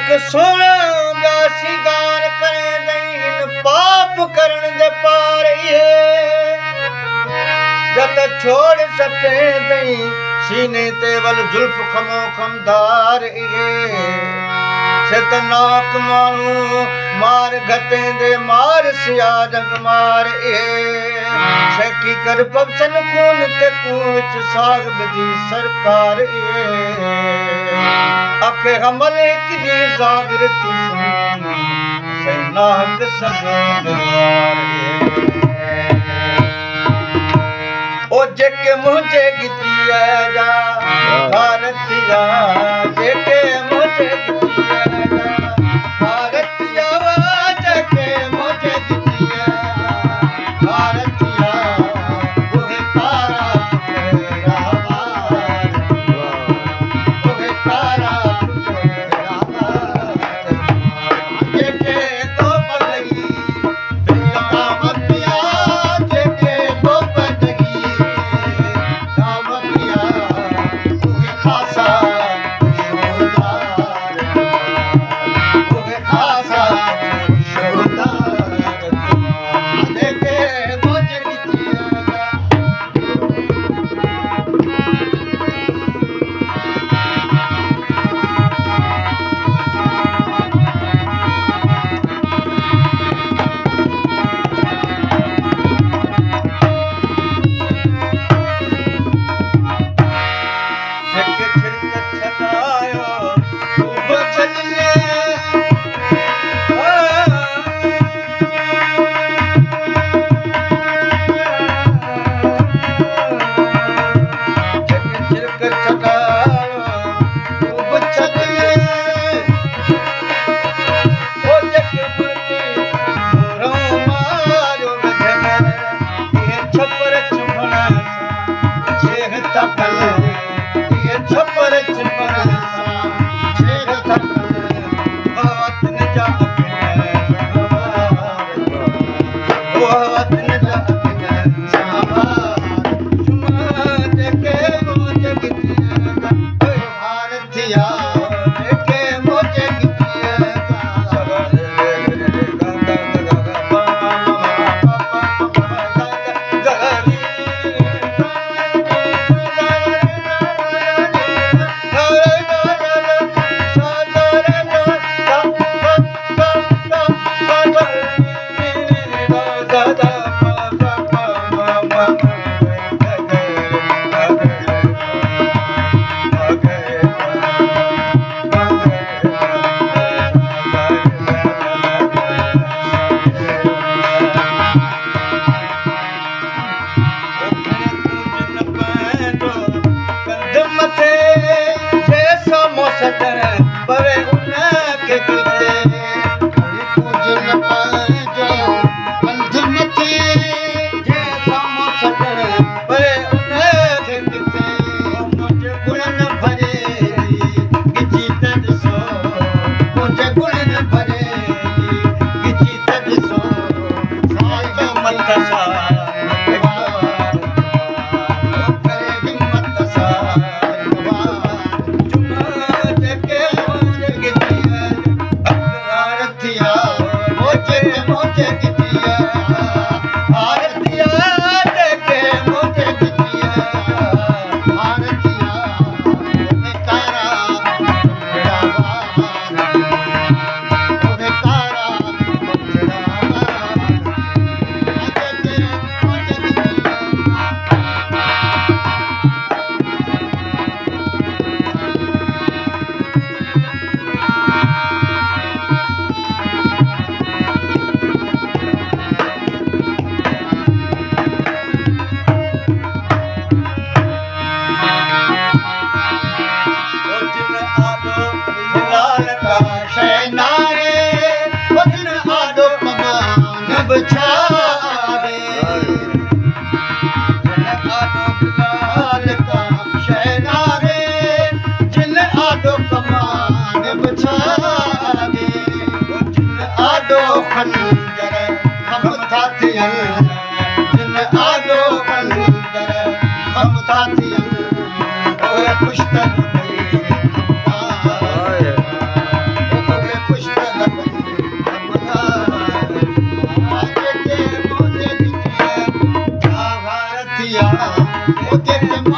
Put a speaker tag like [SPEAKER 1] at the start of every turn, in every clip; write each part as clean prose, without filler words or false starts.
[SPEAKER 1] अख सुन दासी गान करे दईन पाप करण दे पार ये जत छोड़ सके दई सीने ते वल जुल्फ खमो खमदार ये सतनाक मानू मार घटे दे मार सिया जग मार सकी कर पवसन खून ते पूछ साग बदी सरकार अखे हमल एक दी जागृति सुन से नाहक सगवार ओ जेके मुझे गितिया जा भारतिया जेके मुझे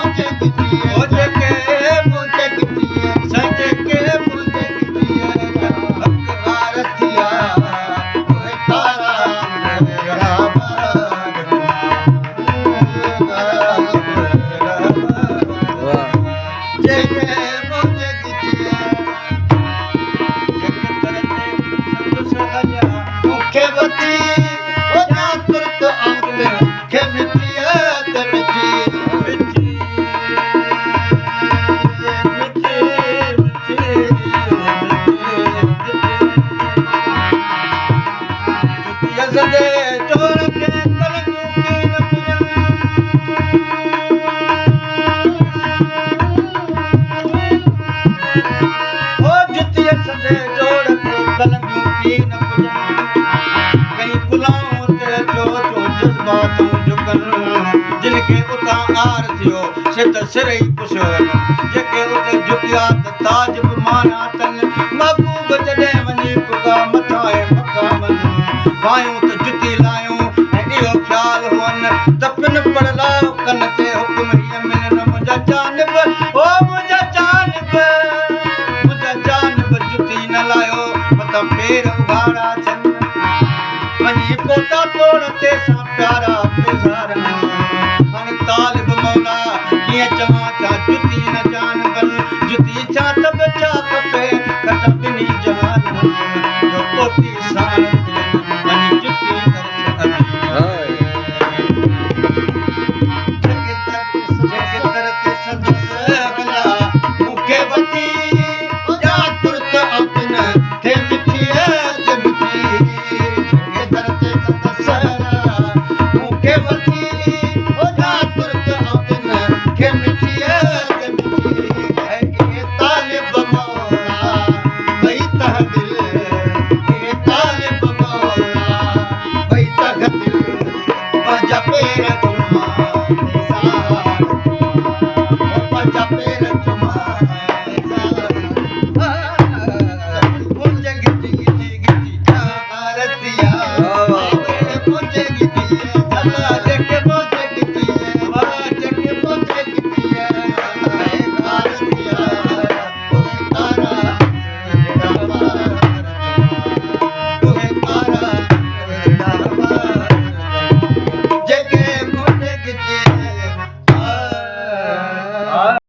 [SPEAKER 1] मुझे गिटिए ओ जेके मुझे गिटिए संजे के मुझे गिटिए हकदार थिया ओए तारा मेरा जेके मुझे गिटिए जेके करते संत सहाया मुखे बती ओ ना तुरत आते के मिटिए ते मिटिए मिटी मिटी मिटी जुतिया सदे चोर के कलंगू की न पुजन ओ जुतिया सदे चोर के कलंगू की न पुजन कई गुलाम ते जो जज्बातों झुकन जिनके उतां आर थियो से त सिर ई पुछन जेके उते झुकिया त ताज बि माना तन महबूब जॾहिं वञी पुगा मथां मक़ामन वायूं त जुती लायूं ऐं इहो ख़्याल हुअन त पिन पड़ला कन ते हुकुम हीअ मिलन मुंहिंजा जानब ओ मुंहिंजा जानब जुती न लायो मथां पेर उघाड़ा छन वञी पोता तोड़ ते सां प्यारा गुज़ारन हाणे तालिब मौला कीअं चवां छा जुती न जानबन जुती छा त बि छा खपे कट ॿिन्ही जहान जो पोती साण वञी जुती कर जेके दर ते संदसि